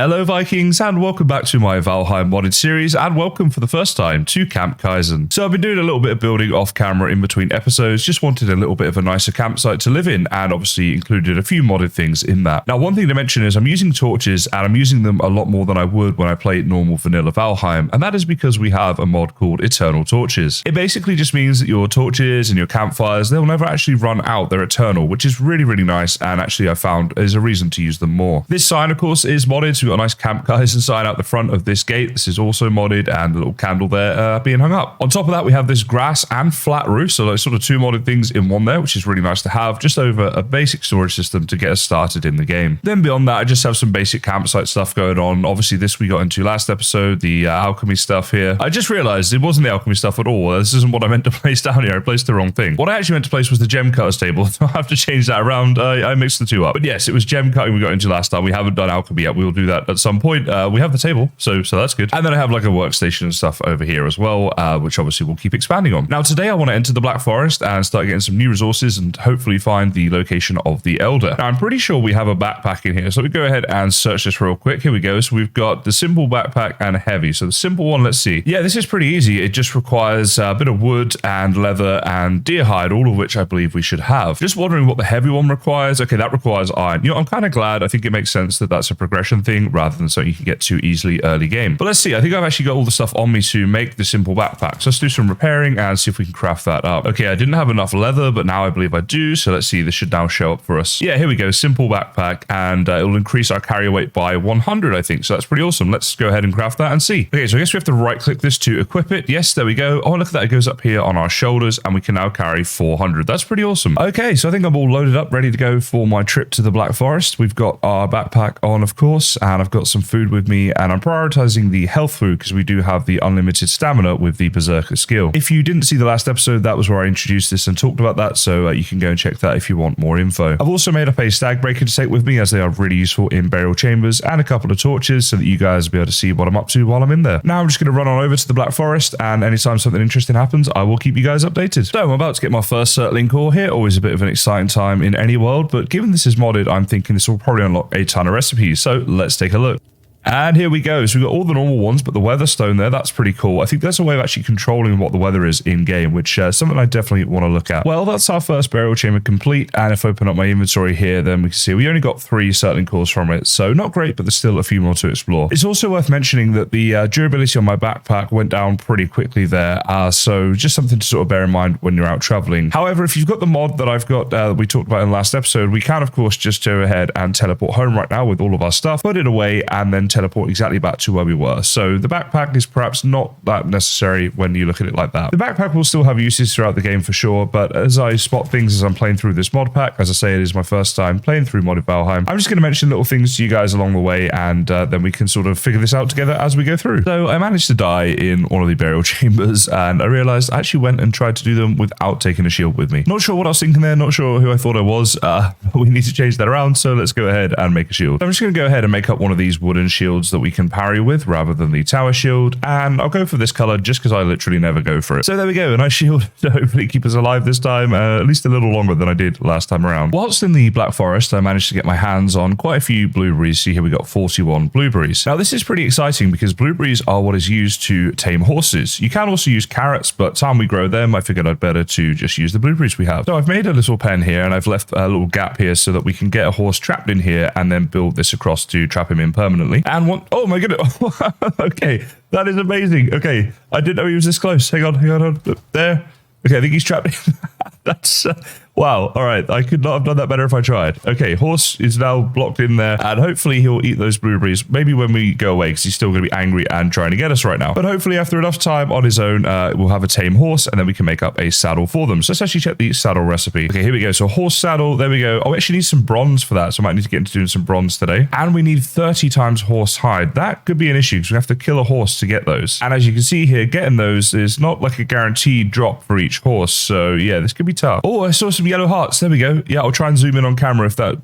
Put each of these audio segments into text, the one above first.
Hello Vikings, and welcome back to my Valheim modded series, and welcome for the first time to Camp Kysen. So I've been doing a little bit of building off camera in between episodes, just wanted a little bit of a nicer campsite to live in, and obviously included a few modded things in that. Now one thing to mention is I'm using torches, and I'm using them a lot more than I would when I play normal vanilla Valheim, and that is because we have a mod called Eternal Torches. It basically just means that your torches and your campfires, they'll never actually run out, they're eternal, which is really, really nice, and actually I found is a reason to use them more. This sign of course is modded, so we've got a nice Camp Kysen sign out the front of this gate. This is also modded, and a little candle there being hung up. On top of that, we have this grass and flat roof, so like sort of two modded things in one there, which is really nice to have, just over a basic storage system to get us started in the game. Then beyond that, I just have some basic campsite stuff going on. Obviously, this we got into last episode, the alchemy stuff here. I just realized it wasn't the alchemy stuff at all. This isn't what I meant to place down here. I placed the wrong thing. What I actually meant to place was the gem cutters table. I'll have to change that around. I mixed the two up. But yes, it was gem cutting we got into last time. We haven't done alchemy yet. We'll do that at some point. We have the table, so that's good. And then I have like a workstation and stuff over here as well, which obviously we'll keep expanding on. Now today I want to enter the Black Forest and start getting some new resources and hopefully find the location of the Elder. Now I'm pretty sure we have a backpack in here, so we go ahead and search this real quick. Here we go. So we've got the simple backpack and heavy. So the simple one, let's see. Yeah, this is pretty easy. It just requires a bit of wood and leather and deer hide, all of which I believe we should have. Just wondering what the heavy one requires. Okay, that requires iron. You know, I'm kind of glad. I think it makes sense that that's a progression thing rather than something you can get to easily early game. But let's see, I think I've actually got all the stuff on me to make the simple backpack. So let's do some repairing and see if we can craft that up. Okay, I didn't have enough leather, but now I believe I do. So let's see, this should now show up for us. Yeah, here we go, simple backpack, and it will increase our carry weight by 100, I think. So that's pretty awesome. Let's go ahead and craft that and see. Okay, so I guess we have to right click this to equip it. Yes, there we go. Oh, look at that, it goes up here on our shoulders, and we can now carry 400. That's pretty awesome. Okay, so I think I'm all loaded up, ready to go for my trip to the Black Forest. We've got our backpack on, of course, and I've got some food with me, and I'm prioritizing the health food because we do have the unlimited stamina with the Berserker skill. If you didn't see the last episode, that was where I introduced this and talked about that, so you can go and check that if you want more info. I've also made up a stag breaker to take with me, as they are really useful in burial chambers, and a couple of torches so that you guys will be able to see what I'm up to while I'm in there. Now I'm just going to run on over to the Black Forest, and anytime something interesting happens, I will keep you guys updated. So I'm about to get my first Surtling core here. Always a bit of an exciting time in any world, but given this is modded, I'm thinking this will probably unlock a ton of recipes, so let's take a look. And here we go. So we've got all the normal ones, but the weather stone there, that's pretty cool. I think that's a way of actually controlling what the weather is in game, which is something I definitely want to look at. Well, that's our first burial chamber complete. And if I open up my inventory here, then we can see we only got 3 Surtling cores from it. So not great, but there's still a few more to explore. It's also worth mentioning that the durability on my backpack went down pretty quickly there. So just something to sort of bear in mind when you're out traveling. However, if you've got the mod that I've got, that we talked about in the last episode, we can of course just go ahead and teleport home right now with all of our stuff, put it away, and then teleport exactly back to where we were. So the backpack is perhaps not that necessary when you look at it like that. The backpack will still have uses throughout the game for sure, but as I spot things as I'm playing through this mod pack, as I say, it is my first time playing through modded Valheim, I'm just going to mention little things to you guys along the way, and then we can sort of figure this out together as we go through. So I managed to die in one of the burial chambers, and I realized I actually went and tried to do them without taking a shield with me. Not sure what I was thinking there, not sure who I thought I was, but we need to change that around, so let's go ahead and make a shield. So I'm just going to go ahead and make up one of these wooden shields that we can parry with rather than the tower shield, and I'll go for this color just because I literally never go for it. So there we go, a nice shield to hopefully keep us alive this time, at least a little longer than I did last time around. Whilst in the Black Forest, I managed to get my hands on quite a few blueberries. See here, we got 41 blueberries. Now this is pretty exciting because blueberries are what is used to tame horses. You can also use carrots, but time we grow them, I figured I'd better to just use the blueberries we have. So I've made a little pen here, and I've left a little gap here so that we can get a horse trapped in here and then build this across to trap him in permanently. And one, oh my goodness. Okay, that is amazing. Okay, I didn't know he was this close. Hang on. There. Okay, I think he's trapped. That's wow. All right, I could not have done that better if I tried. Okay, horse is now blocked in there, and hopefully he'll eat those blueberries maybe when we go away, because he's still going to be angry and trying to get us right now. But hopefully after enough time on his own, we'll have a tame horse, and then we can make up a saddle for them. So let's actually check the saddle recipe. Okay, here we go. So horse saddle, there we go. Oh, we actually need some bronze for that, so I might need to get into doing some bronze today. And we need 30 times horse hide. That could be an issue because we have to kill a horse to get those. And as you can see here, getting those is not like a guaranteed drop for each horse. So yeah, this could be tough. Oh, I saw some yellow hearts. There we go. Yeah, I'll try and zoom in on camera if that,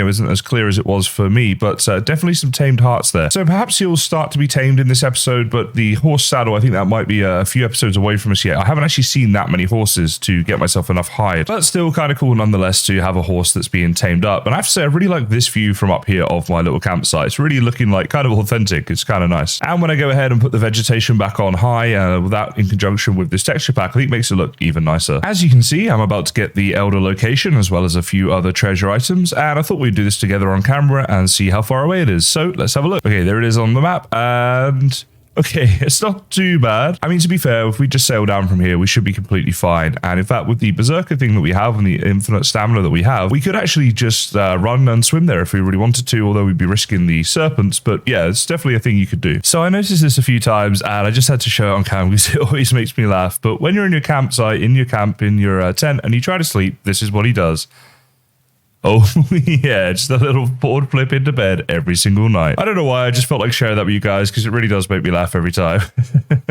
isn't as clear as it was for me, but definitely some tamed hearts there. So perhaps he'll start to be tamed in this episode, but the horse saddle, I think that might be a few episodes away from us yet. I haven't actually seen that many horses to get myself enough hide, but still kind of cool nonetheless to have a horse that's being tamed up. And I have to say, I really like this view from up here of my little campsite. It's really looking like kind of authentic. It's kind of nice. And when I go ahead and put the vegetation back on high, that in conjunction with this texture pack, I think makes it look even nicer. As you can see, I'm about to get the Elder location as well as a few other treasure items, and I thought we'd do this together on camera and see how far away it is. So let's have a look. Okay, there it is on the map, and okay, it's not too bad. I mean, to be fair, if we just sail down from here, we should be completely fine. And in fact, with the Berserker thing that we have and the infinite stamina that we have, we could actually just run and swim there if we really wanted to, although we'd be risking the serpents. But yeah, it's definitely a thing you could do. So I noticed this a few times, and I just had to show it on camera because it always makes me laugh. But when you're in your campsite, in your camp, in your tent, and you try to sleep, this is what he does. Oh, yeah, just a little board flip into bed every single night. I don't know why, I just felt like sharing that with you guys because it really does make me laugh every time.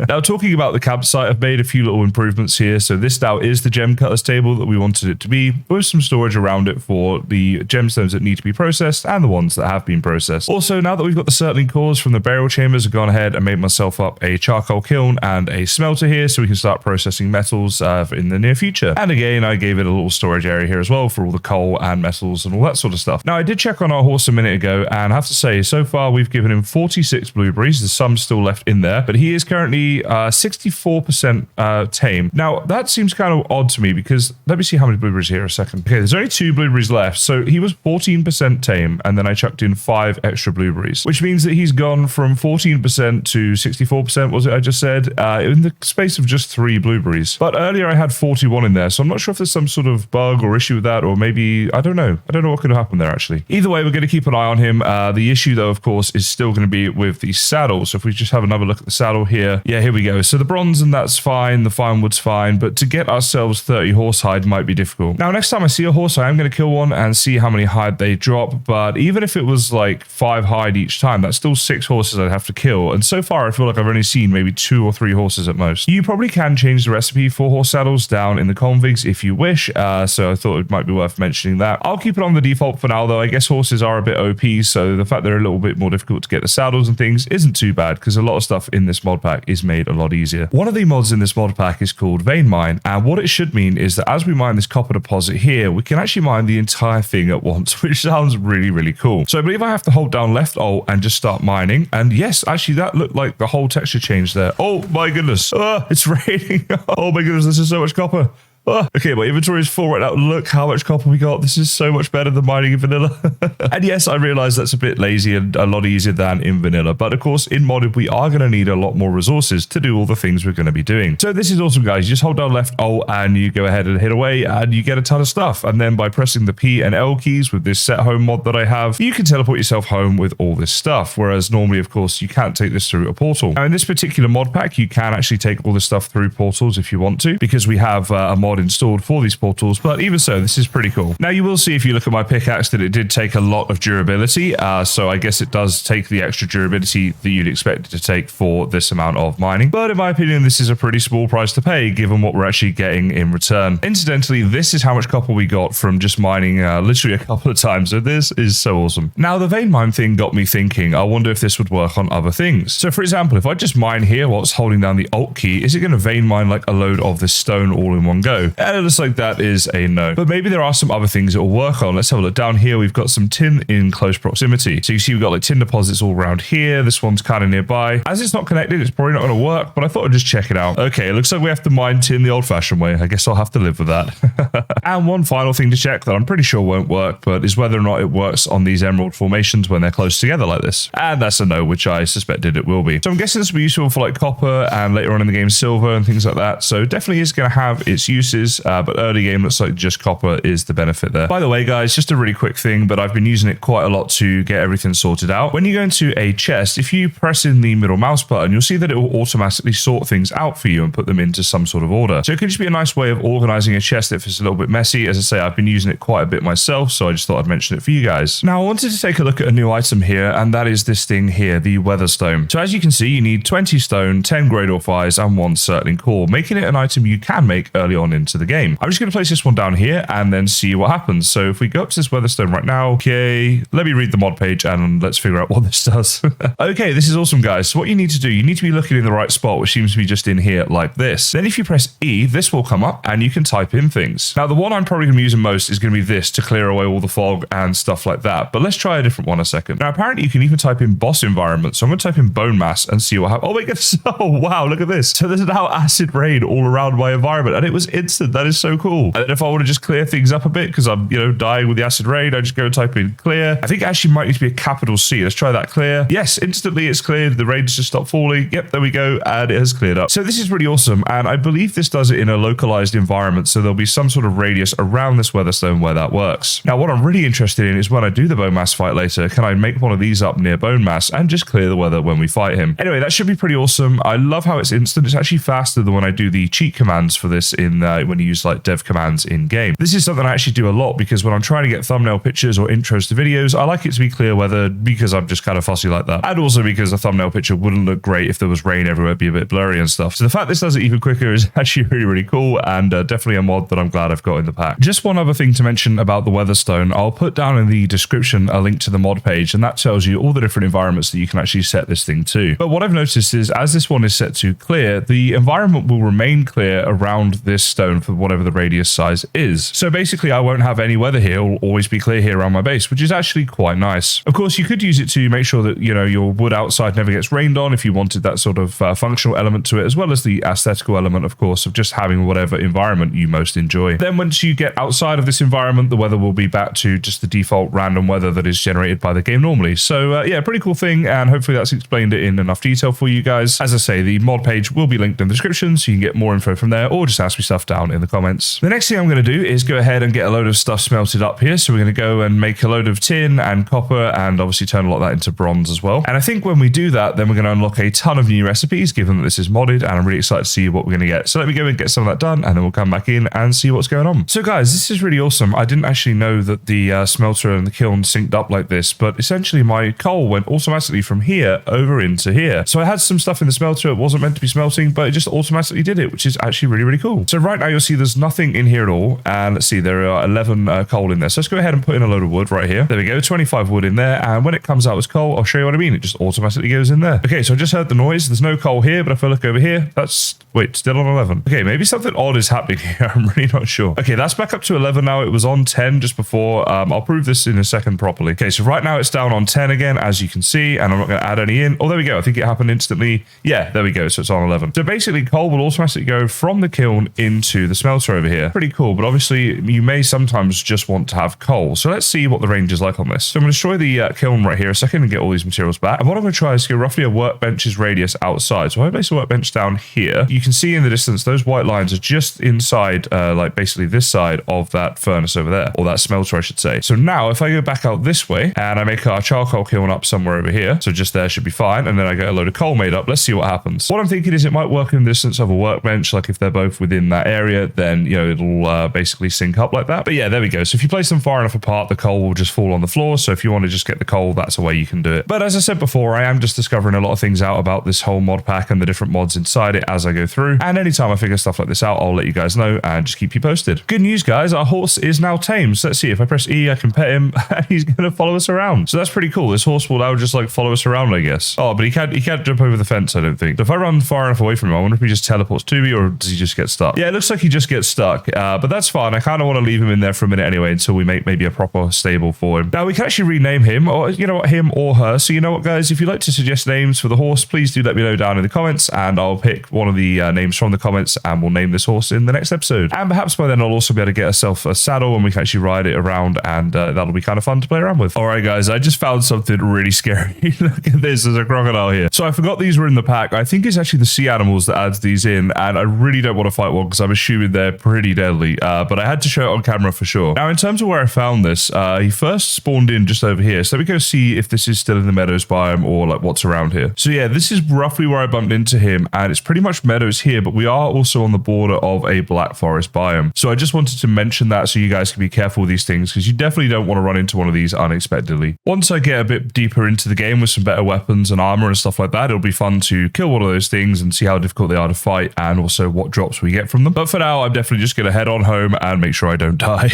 Now, talking about the campsite, I've made a few little improvements here. So this now is the gem cutters table that we wanted it to be, with some storage around it for the gemstones that need to be processed and the ones that have been processed. Also, now that we've got the Smelting cores from the burial chambers, I've gone ahead and made myself up a charcoal kiln and a smelter here so we can start processing metals in the near future. And again, I gave it a little storage area here as well for all the coal and metals and all that sort of stuff. Now, I did check on our horse a minute ago, and I have to say, so far we've given him 46 blueberries. There's some still left in there, but he is currently 64% tame. Now, that seems kind of odd to me because let me see how many blueberries here a second. Okay, there's only 2 blueberries left. So he was 14% tame, and then I chucked in 5 extra blueberries, which means that he's gone from 14% to 64%, was it I just said, in the space of just 3 blueberries. But earlier I had 41 in there, so I'm not sure if there's some sort of bug or issue with that, or maybe, I don't know what could have happened there actually. Either way, we're going to keep an eye on him. The issue though, of course, is still going to be with the saddle. So if we just have another look at the saddle here. Yeah, here we go. So the bronze and that's fine. The fine wood's fine, but to get ourselves 30 horse hide might be difficult. Now, next time I see a horse, I am going to kill one and see how many hide they drop. But even if it was like 5 hide each time, that's still 6 horses I'd have to kill. And so far, I feel like I've only seen maybe 2 or 3 horses at most. You probably can change the recipe for horse saddles down in the configs if you wish. So I thought it might be worth mentioning that. I'll keep it on the default for now, though. I guess horses are a bit OP, so the fact they're a little bit more difficult to get the saddles and things isn't too bad because a lot of stuff in this mod pack is made a lot easier. One of the mods in this mod pack is called Vein Mine, and what it should mean is that as we mine this copper deposit here, we can actually mine the entire thing at once, which sounds really, really cool. So I believe I have to hold down left Alt and just start mining, and yes, actually that looked like the whole texture changed there. Oh my goodness, it's raining. Oh my goodness, this is so much copper. Okay, my inventory is full right now. Look how much copper we got. This is so much better than mining in vanilla. And yes, I realize that's a bit lazy and a lot easier than in vanilla. But of course, in modded, we are going to need a lot more resources to do all the things we're going to be doing. So this is awesome, guys. You just hold down left Alt and you go ahead and hit away and you get a ton of stuff. And then by pressing the P and L keys with this set home mod that I have, you can teleport yourself home with all this stuff. Whereas normally, of course, you can't take this through a portal. Now in this particular mod pack, you can actually take all this stuff through portals if you want to, because we have a mod installed for these portals, but even so, this is pretty cool. Now you will see if you look at my pickaxe that it did take a lot of durability, so I guess it does take the extra durability that you'd expect it to take for this amount of mining, but in my opinion this is a pretty small price to pay given what we're actually getting in return. Incidentally, this is how much copper we got from just mining literally a couple of times, so this is so awesome. Now the vein mine thing got me thinking, I wonder if this would work on other things. So for example, if I just mine here whilst holding down the Alt key, is it going to vein mine like a load of this stone all in one go? And it looks like that is a no. But maybe there are some other things it will work on. Let's have a look. Down here, we've got some tin in close proximity. So you see we've got like tin deposits all around here. This one's kind of nearby. As it's not connected, it's probably not going to work, but I thought I'd just check it out. Okay, it looks like we have to mine tin the old-fashioned way. I guess I'll have to live with that. And one final thing to check that I'm pretty sure won't work, but is whether or not it works on these emerald formations when they're close together like this. And that's a no, which I suspected it will be. So I'm guessing this will be useful for like copper and later on in the game silver and things like that. So definitely is going to have its uses, but early game looks like just copper is the benefit there. By the way, guys, just a really quick thing, but I've been using it quite a lot to get everything sorted out. When you go into a chest, if you press in the middle mouse button, you'll see that it will automatically sort things out for you and put them into some sort of order. So it could just be a nice way of organizing a chest if it's a little bit messy. As I say, I've been using it quite a bit myself, so I just thought I'd mention it for you guys. Now, I wanted to take a look at a new item here, and that is this thing here, the Weatherstone. So as you can see, you need 20 stone, 10 grade ore fires, and 1 circling core, making it an item you can make early on in into the game. I'm just going to place this one down here and then see what happens. So if we go up to this Weatherstone right now, okay, let me read the mod page and let's figure out what this does. Okay, this is awesome, guys. So what you need to do, you need to be looking in the right spot, which seems to be just in here like this. Then if you press E, this will come up and you can type in things. Now, the one I'm probably going to be using most is going to be this to clear away all the fog and stuff like that. But let's try a different one a second. Now, apparently you can even type in boss environment. So I'm going to type in bone mass and see what happens. Oh my goodness. Oh, wow. Look at this. So there's now acid rain all around my environment and it was instant. That is so cool. And then if I want to just clear things up a bit because I'm, dying with the acid rain, I just go and type in clear. I think it actually might need to be a capital C. Let's try that, clear. Yes, instantly it's cleared. The rain's just stopped falling. Yep, there we go. And it has cleared up. So this is really awesome. And I believe this does it in a localized environment. So there'll be some sort of radius around this Weatherstone where that works. Now, what I'm really interested in is when I do the bone mass fight later, can I make one of these up near bone mass and just clear the weather when we fight him? Anyway, that should be pretty awesome. I love how it's instant. It's actually faster than when I do the cheat commands for this in when you use like dev commands in game. This is something I actually do a lot because when I'm trying to get thumbnail pictures or intros to videos, I like it to be clear weather because I'm just kind of fussy like that. And also because a thumbnail picture wouldn't look great if there was rain everywhere, it'd be a bit blurry and stuff. So the fact this does it even quicker is actually really, really cool and definitely a mod that I'm glad I've got in the pack. Just one other thing to mention about the Weatherstone, I'll put down in the description a link to the mod page and that tells you all the different environments that you can actually set this thing to. But what I've noticed is as this one is set to clear, the environment will remain clear around this stone for whatever the radius size is. So basically I won't have any weather here, it'll always be clear here around my base, which is actually quite nice. Of course, you could use it to make sure that, your wood outside never gets rained on if you wanted that sort of functional element to it, as well as the aesthetical element, of course, of just having whatever environment you most enjoy. Then once you get outside of this environment, the weather will be back to just the default random weather that is generated by the game normally. So yeah, pretty cool thing, and hopefully that's explained it in enough detail for you guys. As I say, the mod page will be linked in the description, so you can get more info from there, or just ask me stuff down in the comments. The next thing I'm going to do is go ahead and get a load of stuff smelted up here. So we're going to go and make a load of tin and copper, and obviously turn a lot of that into bronze as well. And I think when we do that, then we're going to unlock a ton of new recipes, given that this is modded, and I'm really excited to see what we're going to get. So let me go and get some of that done, and then we'll come back in and see what's going on. So guys, this is really awesome. I didn't actually know that the smelter and the kiln synced up like this, but essentially my coal went automatically from here over into here. So I had some stuff in the smelter, it wasn't meant to be smelting, but it just automatically did it, which is actually really, really cool. So right now you'll see there's nothing in here at all, and let's see, there are 11 coal in there. So let's go ahead and put in a load of wood right here. There we go, 25 wood in there, and when it comes out as coal, I'll show you what I mean. It just automatically goes in there. Okay, so I just heard the noise. There's no coal here, but if I look over here, that's, wait, still on 11. Okay, maybe something odd is happening here. I'm really not sure. Okay, that's back up to 11 now. It was on 10 just before. I'll prove this in a second properly. Okay, so right now it's down on 10 again, as you can see, and I'm not going to add any in. Oh, there we go. I think it happened instantly. Yeah, there we go. So it's on 11. So basically, coal will automatically go from the kiln into the smelter over here. Pretty cool, but obviously you may sometimes just want to have coal. So let's see what the range is like on this. So I'm going to destroy the kiln right here a second and get all these materials back. And what I'm going to try is get roughly a workbench's radius outside. So I place a workbench down here. You can see in the distance, those white lines are just inside, like basically this side of that furnace over there, or that smelter, I should say. So now if I go back out this way and I make our charcoal kiln up somewhere over here, so just there should be fine. And then I get a load of coal made up. Let's see what happens. What I'm thinking is it might work in the distance of a workbench. Like if they're both within that area, then, it'll basically sync up like that. But yeah, there we go. So if you place them far enough apart, the coal will just fall on the floor. So if you want to just get the coal, that's a way you can do it. But as I said before, I am just discovering a lot of things out about this whole mod pack and the different mods inside it as I go through. And anytime I figure stuff like this out, I'll let you guys know and just keep you posted. Good news, guys. Our horse is now tamed. So let's see. If I press E, I can pet him and he's going to follow us around. So that's pretty cool. This horse will now just like follow us around, I guess. Oh, but he can't jump over the fence, I don't think. So if I run far enough away from him, I wonder if he just teleports to me or does he just get stuck? Yeah, it looks like he just gets stuck, but that's fine. I kind of want to leave him in there for a minute anyway until we make maybe a proper stable for him. Now we can actually rename him, or him or her. So you know what, guys, if you'd like to suggest names for the horse, please do let me know down in the comments and I'll pick one of the names from the comments and we'll name this horse in the next episode. And perhaps by then I'll also be able to get ourselves a saddle and we can actually ride it around, and that'll be kind of fun to play around with. All right, guys, I just found something really scary. Look at this, there's a crocodile here. So I forgot these were in the pack. I think it's actually the sea animals that adds these in, and I really don't want to fight one because I'm assuming they're pretty deadly, but I had to show it on camera for sure. Now, in terms of where I found this, he first spawned in just over here. So let me go see if this is still in the meadows biome or like what's around here. So yeah, this is roughly where I bumped into him, and it's pretty much meadows here, but we are also on the border of a black forest biome. So I just wanted to mention that so you guys can be careful with these things, because you definitely don't want to run into one of these unexpectedly. Once I get a bit deeper into the game with some better weapons and armor and stuff like that, it'll be fun to kill one of those things and see how difficult they are to fight and also what drops we get from them. But for now, I'm definitely just going to head on home and make sure I don't die.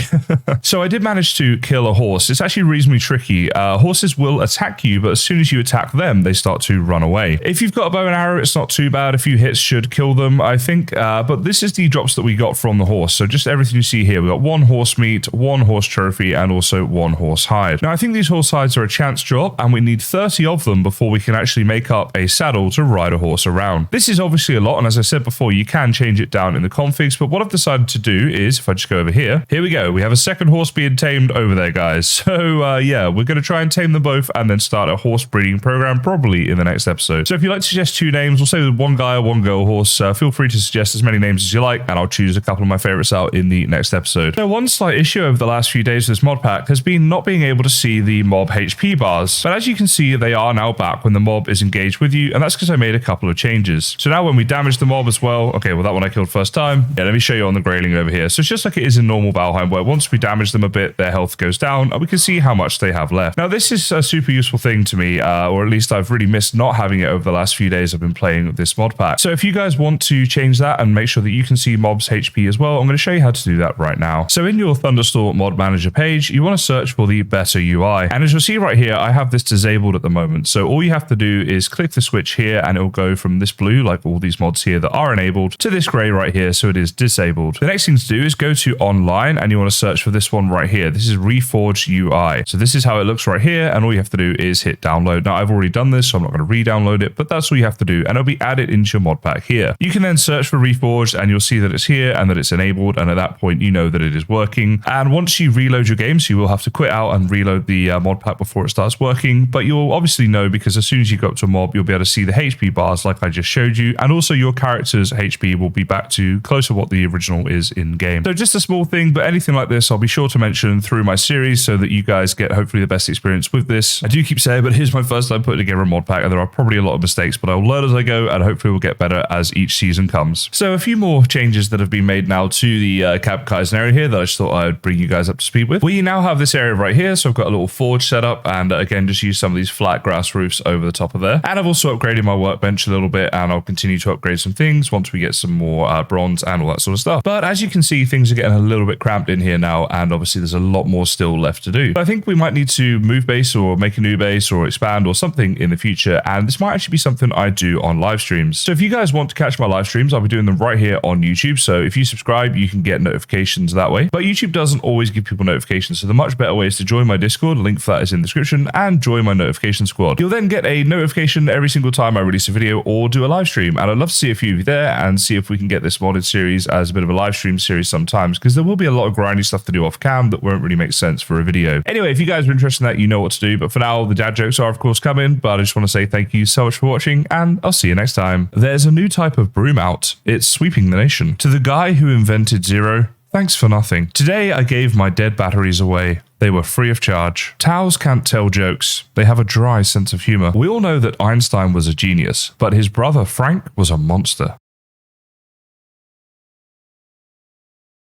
So I did manage to kill a horse. It's actually reasonably tricky. Horses will attack you, but as soon as you attack them, they start to run away. If you've got a bow and arrow, it's not too bad. A few hits should kill them, I think. But this is the drops that we got from the horse. So just everything you see here, we got 1 horse meat, 1 horse trophy, and also 1 horse hide. Now, I think these horse hides are a chance drop, and we need 30 of them before we can actually make up a saddle to ride a horse around. This is obviously a lot, and as I said before, you can change it down in the configs, but what I've decided to do is, if I just go over here we go. We have a second horse being tamed over there, guys. So yeah, we're going to try and tame them both and then start a horse breeding program probably in the next episode. So if you'd like to suggest 2 names, we'll say with 1 guy or 1 girl horse, feel free to suggest as many names as you like, and I'll choose a couple of my favorites out in the next episode. So one slight issue over the last few days of this mod pack has been not being able to see the mob HP bars, but as you can see, they are now back when the mob is engaged with you, and that's because I made a couple of changes. So now when we damage the mob as well, okay, well that one I killed first time. Yeah, let me show you on the grayling over here. So it's just like it is in normal Valheim, where once we damage them a bit, their health goes down, and we can see how much they have left. Now this is a super useful thing to me, or at least I've really missed not having it over the last few days I've been playing this mod pack. So if you guys want to change that and make sure that you can see mobs HP as well, I'm going to show you how to do that right now. So in your Thunderstorm mod manager page, you want to search for the better UI. And as you'll see right here, I have this disabled at the moment. So all you have to do is click the switch here and it'll go from this blue, like all these mods here that are enabled, to this gray right here. So it is disabled. The next thing to do is go to online and you want to search for this one right here. This is Reforged UI. So this is how it looks right here. And all you have to do is hit download. Now I've already done this, so I'm not going to re-download it, but that's all you have to do. And it'll be added into your mod pack here. You can then search for Reforged and you'll see that it's here and that it's enabled. And at that point, you know that it is working. And once you reload your game, so you will have to quit out and reload the mod pack before it starts working. But you'll obviously know because as soon as you go up to a mob, you'll be able to see the HP bars like I just showed you. And also your character's HP will be back to close to what the original is in game. So just a small thing, but anything like this, I'll be sure to mention through my series so that you guys get hopefully the best experience with this. I do keep saying, but here's my first time putting together a mod pack and there are probably a lot of mistakes, but I'll learn as I go and hopefully we'll get better as each season comes. So a few more changes that have been made now to the Camp Kysen area here that I just thought I'd bring you guys up to speed with. We now have this area right here, so I've got a little forge set up and again just use some of these flat grass roofs over the top of there. And I've also upgraded my workbench a little bit and I'll continue to upgrade some things once we get some more bronze and all that sort of stuff. But as you can see, things are getting a little bit cramped in here now and obviously there's a lot more still left to do. But I think we might need to move base or make a new base or expand or something in the future, and this might actually be something I do on live streams. So if you guys want to catch my live streams, I'll be doing them right here on YouTube. So if you subscribe, you can get notifications that way. But YouTube doesn't always give people notifications, so the much better way is to join my Discord, link for that is in the description, and join my notification squad. You'll then get a notification every single time I release a video or do a live stream, and I'd love to see a few of you there and see if we can get this modded series as a bit of a live stream series sometimes, because there will be a lot of grindy stuff to do off cam that won't really make sense for a video. Anyway, if you guys are interested in that, you know what to do, but for now, the dad jokes are of course coming, but I just want to say thank you so much for watching, and I'll see you next time. There's a new type of broom out. It's sweeping the nation. To the guy who invented Zero, thanks for nothing. Today I gave my dead batteries away. They were free of charge. Towels can't tell jokes. They have a dry sense of humor. We all know that Einstein was a genius, but his brother Frank was a monster.